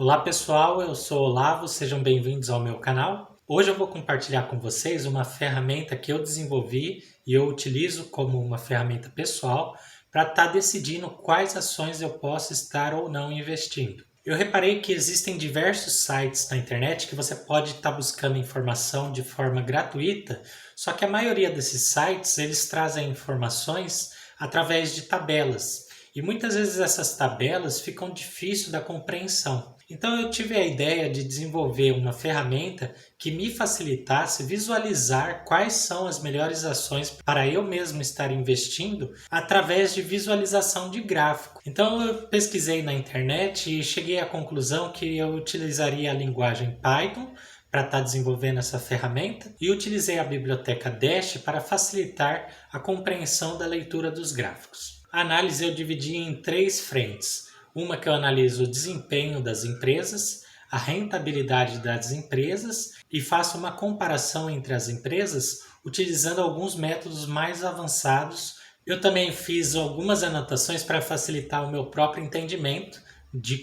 Olá pessoal, eu sou Olavo, sejam bem-vindos ao meu canal. Hoje eu vou compartilhar com vocês uma ferramenta que eu desenvolvi e eu utilizo como uma ferramenta pessoal para estar decidindo quais ações eu posso estar ou não investindo. Eu reparei que existem diversos sites na internet que você pode estar buscando informação de forma gratuita, só que a maioria desses sites eles trazem informações através de tabelas. E muitas vezes essas tabelas ficam difíceis da compreensão. Então eu tive a ideia de desenvolver uma ferramenta que me facilitasse visualizar quais são as melhores ações para eu mesmo estar investindo através de visualização de gráfico. Então eu pesquisei na internet e cheguei à conclusão que eu utilizaria a linguagem Python para estar desenvolvendo essa ferramenta e utilizei a biblioteca Dash para facilitar a compreensão da leitura dos gráficos. A análise eu dividi em três frentes. Uma que eu analiso o desempenho das empresas, a rentabilidade das empresas e faço uma comparação entre as empresas utilizando alguns métodos mais avançados. Eu também fiz algumas anotações para facilitar o meu próprio entendimento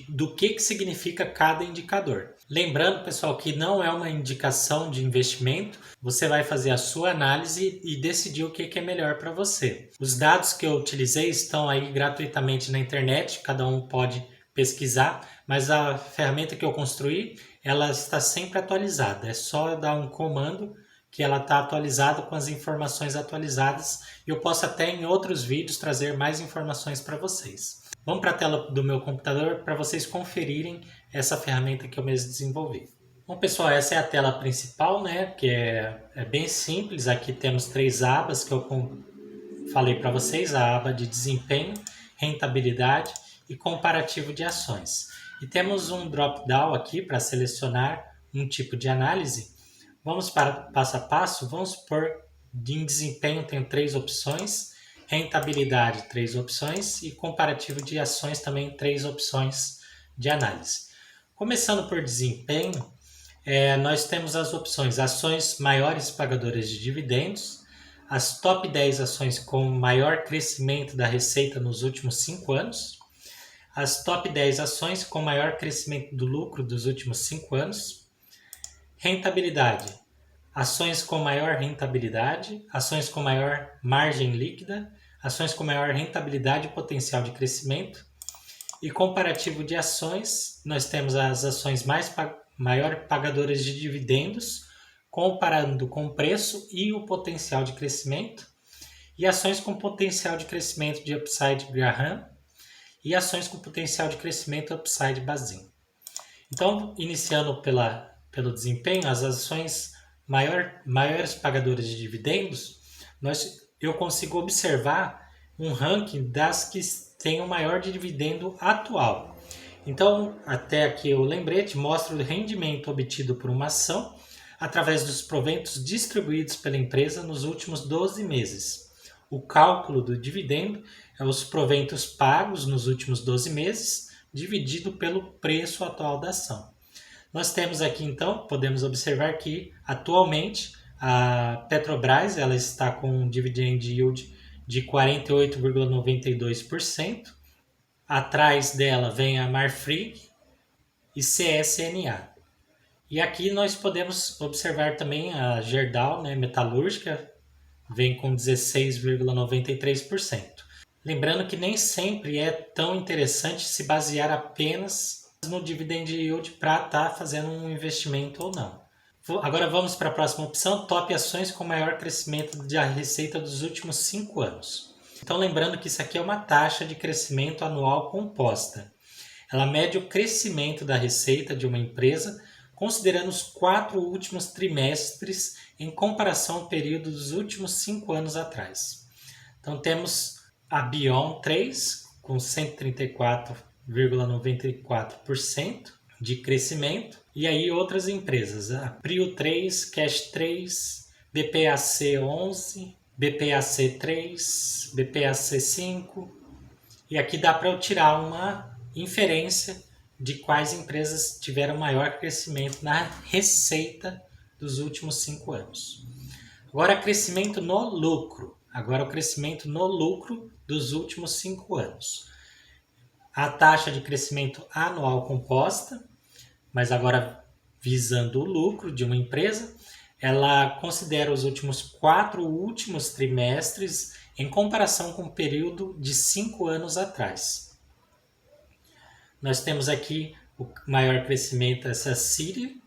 do que significa cada indicador. Lembrando, pessoal, que não é uma indicação de investimento, você vai fazer a sua análise e decidir o que é melhor para você. Os dados que eu utilizei estão aí gratuitamente na internet, cada um pode pesquisar, mas a ferramenta que eu construí, ela está sempre atualizada, é só dar um comando que ela está atualizada com as informações atualizadas e eu posso até em outros vídeos trazer mais informações para vocês. Vamos para a tela do meu computador para vocês conferirem essa ferramenta que eu mesmo desenvolvi. Bom pessoal, essa é a tela principal, né? Que é bem simples. Aqui temos três abas que eu falei para vocês: a aba de desempenho, rentabilidade e comparativo de ações. E temos um drop-down aqui para selecionar um tipo de análise. Vamos para passo a passo. Vamos supor que em desempenho tem três opções. Rentabilidade, 3 opções e comparativo de ações também 3 opções de análise. Começando por desempenho, nós temos as opções ações maiores pagadoras de dividendos, as top 10 ações com maior crescimento da receita nos últimos 5 anos, as top 10 ações com maior crescimento do lucro dos últimos 5 anos, rentabilidade, ações com maior rentabilidade, ações com maior margem líquida, ações com maior rentabilidade e potencial de crescimento. E comparativo de ações, nós temos as ações maior pagadoras de dividendos, comparando com o preço e o potencial de crescimento. E ações com potencial de crescimento de upside Graham e ações com potencial de crescimento upside Bazin. Então, iniciando pelo desempenho, as ações maiores pagadoras de dividendos, eu consigo observar um ranking das que têm o maior dividendo atual. Então, até aqui o lembrete mostra o rendimento obtido por uma ação através dos proventos distribuídos pela empresa nos últimos 12 meses. O cálculo do dividendo é os proventos pagos nos últimos 12 meses dividido pelo preço atual da ação. Nós temos aqui, então, podemos observar que, atualmente, a Petrobras ela está com um dividend yield de 48,92%. Atrás dela vem a Marfrig e CSNA. E aqui nós podemos observar também a Gerdau, né, metalúrgica, vem com 16,93%. Lembrando que nem sempre é tão interessante se basear apenas no dividend yield para estar fazendo um investimento ou não. Agora vamos para a próxima opção, top ações com maior crescimento da receita dos últimos 5 anos. Então lembrando que isso aqui é uma taxa de crescimento anual composta. Ela mede o crescimento da receita de uma empresa considerando os 4 últimos trimestres em comparação ao período dos últimos 5 anos atrás. Então temos a Bion 3 com 134,94% de crescimento. E aí outras empresas, a Prio 3, Cash 3, BPAC 11, BPAC 3, BPAC 5. E aqui dá para eu tirar uma inferência de quais empresas tiveram maior crescimento na receita dos últimos 5 anos. Agora, crescimento no lucro. Agora, o crescimento no lucro dos últimos 5 anos. A taxa de crescimento anual composta mas agora visando o lucro de uma empresa, ela considera os últimos 4 trimestres em comparação com o período de 5 anos atrás. Nós temos aqui o maior crescimento, essa City,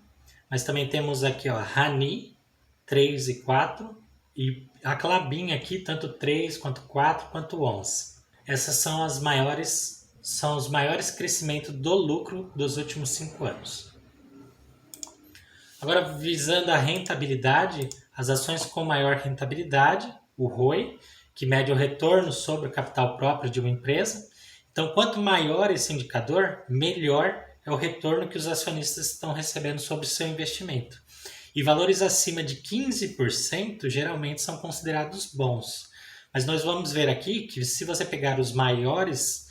mas também temos aqui, ó, Rani, 3 e 4, e a Klabin aqui, tanto 3 quanto 4 quanto 11. Essas são os maiores crescimentos do lucro dos últimos 5 anos. Agora, visando a rentabilidade, as ações com maior rentabilidade, o ROI, que mede o retorno sobre o capital próprio de uma empresa. Então, quanto maior esse indicador, melhor é o retorno que os acionistas estão recebendo sobre o seu investimento. E valores acima de 15% geralmente são considerados bons. Mas nós vamos ver aqui que se você pegar os maiores,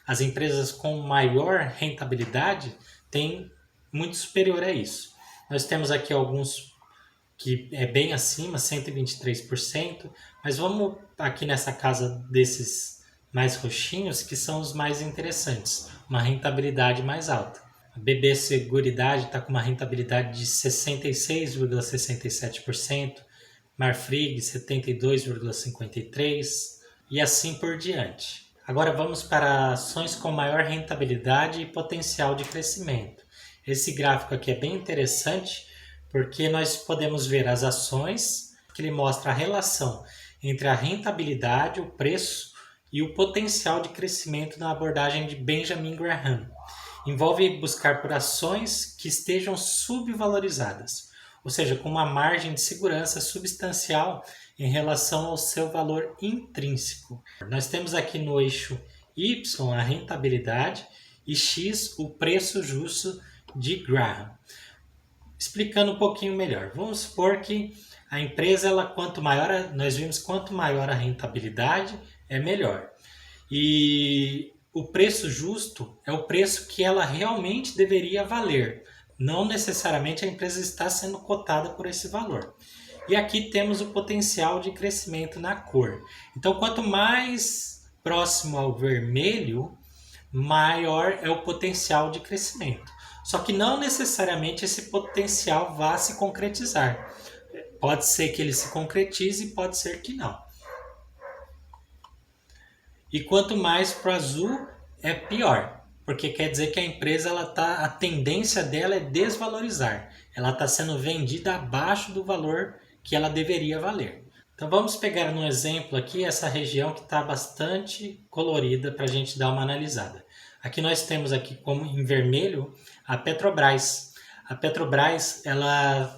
as empresas com maior rentabilidade, tem muito superior a isso. Nós temos aqui alguns que é bem acima, 123%, mas vamos aqui nessa casa desses mais roxinhos, que são os mais interessantes, uma rentabilidade mais alta. A BB Seguridade está com uma rentabilidade de 66,67%, Marfrig 72,53% e assim por diante. Agora vamos para ações com maior rentabilidade e potencial de crescimento. Esse gráfico aqui é bem interessante porque nós podemos ver as ações, que ele mostra a relação entre a rentabilidade, o preço e o potencial de crescimento na abordagem de Benjamin Graham. Envolve buscar por ações que estejam subvalorizadas, ou seja, com uma margem de segurança substancial em relação ao seu valor intrínseco. Nós temos aqui no eixo Y a rentabilidade e X o preço justo de Graham. Explicando um pouquinho melhor, vamos supor que a empresa, quanto maior a rentabilidade, é melhor. E o preço justo é o preço que ela realmente deveria valer. Não necessariamente a empresa está sendo cotada por esse valor. E aqui temos o potencial de crescimento na cor. Então, quanto mais próximo ao vermelho, maior é o potencial de crescimento. Só que não necessariamente esse potencial vá se concretizar. Pode ser que ele se concretize e pode ser que não. E quanto mais para o azul, é pior. Porque quer dizer que a empresa, a tendência dela é desvalorizar. Ela está sendo vendida abaixo do valor que ela deveria valer. Então vamos pegar um exemplo aqui, essa região que está bastante colorida para a gente dar uma analisada. Aqui nós temos aqui como em vermelho a Petrobras. A Petrobras,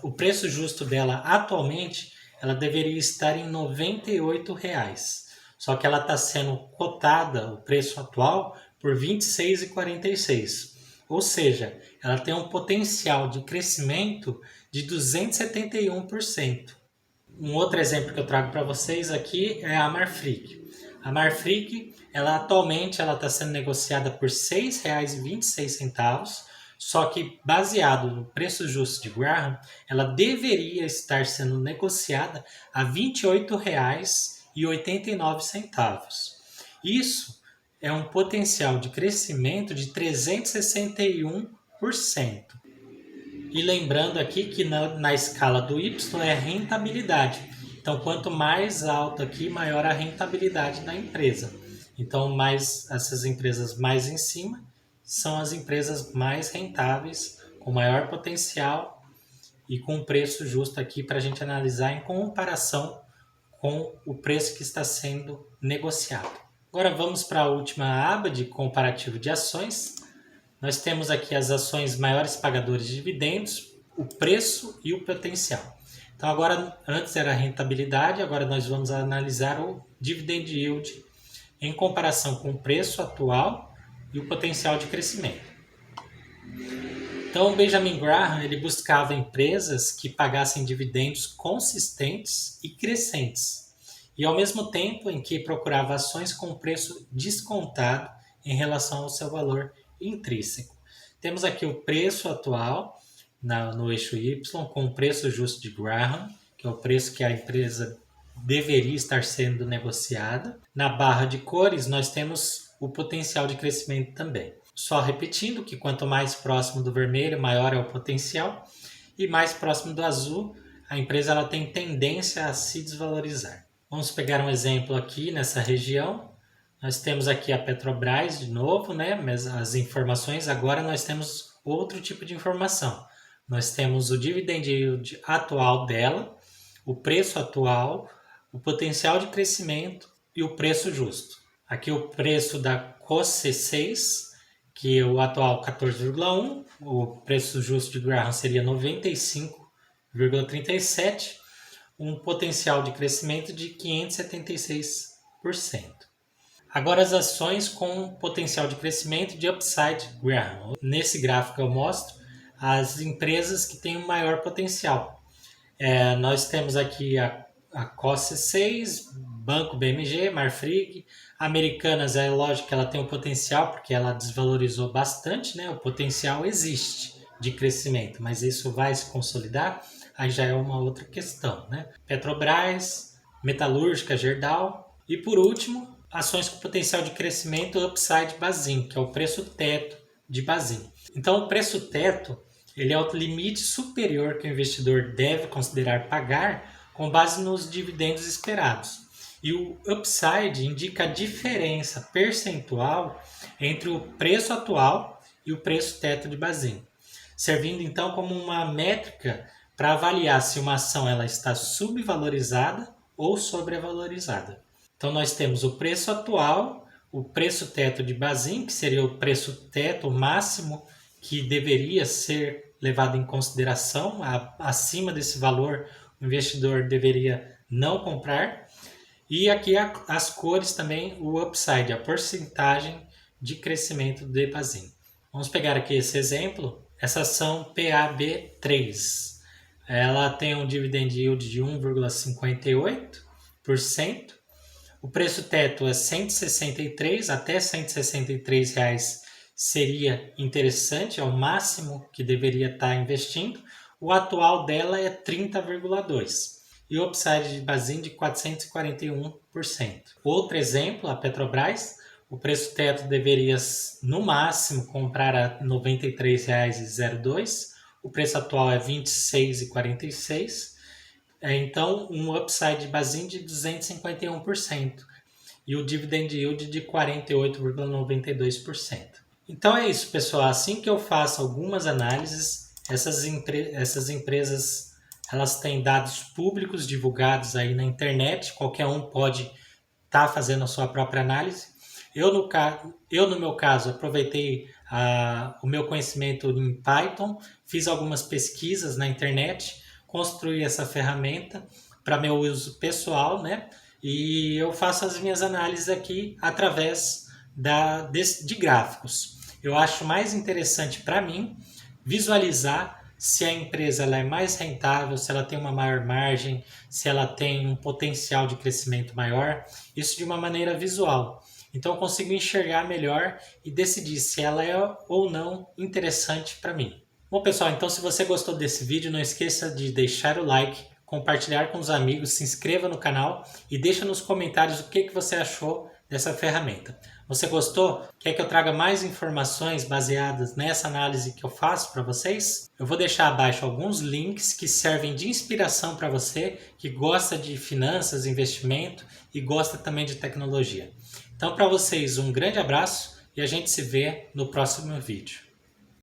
o preço justo dela atualmente, ela deveria estar em R$ 98,00. Só que ela está sendo cotada, o preço atual, por R$ 26,46. Ou seja, ela tem um potencial de crescimento de 271%. Um outro exemplo que eu trago para vocês aqui é a Marfrig. A Marfrig, atualmente está sendo negociada por R$ 6,26, só que baseado no preço justo de Graham, ela deveria estar sendo negociada a R$ 28,89. Isso é um potencial de crescimento de 361%. E lembrando aqui que na escala do Y é rentabilidade. Então, quanto mais alto aqui, maior a rentabilidade da empresa. Então, essas empresas mais em cima são as empresas mais rentáveis, com maior potencial e com preço justo aqui para a gente analisar em comparação com o preço que está sendo negociado. Agora vamos para a última aba de comparativo de ações. Nós temos aqui as ações maiores pagadores de dividendos, o preço e o potencial. Então agora, antes era a rentabilidade, agora nós vamos analisar o dividend yield em comparação com o preço atual e o potencial de crescimento. Então o Benjamin Graham ele buscava empresas que pagassem dividendos consistentes e crescentes, e ao mesmo tempo em que procurava ações com preço descontado em relação ao seu valor intrínseco. Temos aqui o preço atual no eixo Y com o preço justo de Graham, que é o preço que a empresa deveria estar sendo negociada. Na barra de cores nós temos o potencial de crescimento também. Só repetindo que quanto mais próximo do vermelho, maior é o potencial, e mais próximo do azul, a empresa ela tem tendência a se desvalorizar. Vamos pegar um exemplo aqui nessa região. Nós temos aqui a Petrobras de novo, né? Mas as informações, agora nós temos outro tipo de informação. Nós temos o dividend yield atual dela, o preço atual, o potencial de crescimento e o preço justo. Aqui o preço da COSC6, que o atual 14,1, o preço justo de Graham seria 95,37, um potencial de crescimento de 576%. Agora as ações com potencial de crescimento de upside Graham. Nesse gráfico eu mostro as empresas que têm o maior potencial. Nós temos aqui a COSC6, Banco BMG, Marfrig, Americanas, é lógico que ela tem um potencial, porque ela desvalorizou bastante, né? O potencial existe de crescimento, mas isso vai se consolidar? Aí já é uma outra questão, né? Petrobras, Metalúrgica, Gerdau e por último, ações com potencial de crescimento upside Bazin, que é o preço teto de Bazin. Então o preço teto ele é o limite superior que o investidor deve considerar pagar com base nos dividendos esperados. E o upside indica a diferença percentual entre o preço atual e o preço teto de Bazin, servindo então como uma métrica para avaliar se uma ação ela está subvalorizada ou sobrevalorizada. Então nós temos o preço atual, o preço teto de Bazin, que seria o preço teto máximo que deveria ser levado em consideração, acima desse valor o investidor deveria não comprar. E aqui as cores também, o upside, a porcentagem de crescimento de Bazin. Vamos pegar aqui esse exemplo, essa ação PAB3. Ela tem um dividend yield de 1,58%. O preço teto é 163, até R$ 163 reais seria interessante, é o máximo que deveria estar investindo. O atual dela é 30,2% e o upside de Bazin de 441%. Outro exemplo, a Petrobras, o preço teto deveria no máximo comprar a R$ 93,02, o preço atual é R$ 26,46. Então, um upside de Bazin de 251% e o dividend yield de 48,92%. Então é isso, pessoal. Assim que eu faço algumas análises, essas empresas elas têm dados públicos divulgados aí na internet, qualquer um pode estar fazendo a sua própria análise. Eu no meu caso, aproveitei o meu conhecimento em Python, fiz algumas pesquisas na internet, construir essa ferramenta para meu uso pessoal, né? E eu faço as minhas análises aqui através de gráficos. Eu acho mais interessante para mim visualizar se a empresa ela é mais rentável, se ela tem uma maior margem, se ela tem um potencial de crescimento maior, isso de uma maneira visual. Então eu consigo enxergar melhor e decidir se ela é ou não interessante para mim. Bom, pessoal, então se você gostou desse vídeo, não esqueça de deixar o like, compartilhar com os amigos, se inscreva no canal e deixa nos comentários o que você achou dessa ferramenta. Você gostou? Quer que eu traga mais informações baseadas nessa análise que eu faço para vocês? Eu vou deixar abaixo alguns links que servem de inspiração para você que gosta de finanças, investimento e gosta também de tecnologia. Então, para vocês, um grande abraço e a gente se vê no próximo vídeo.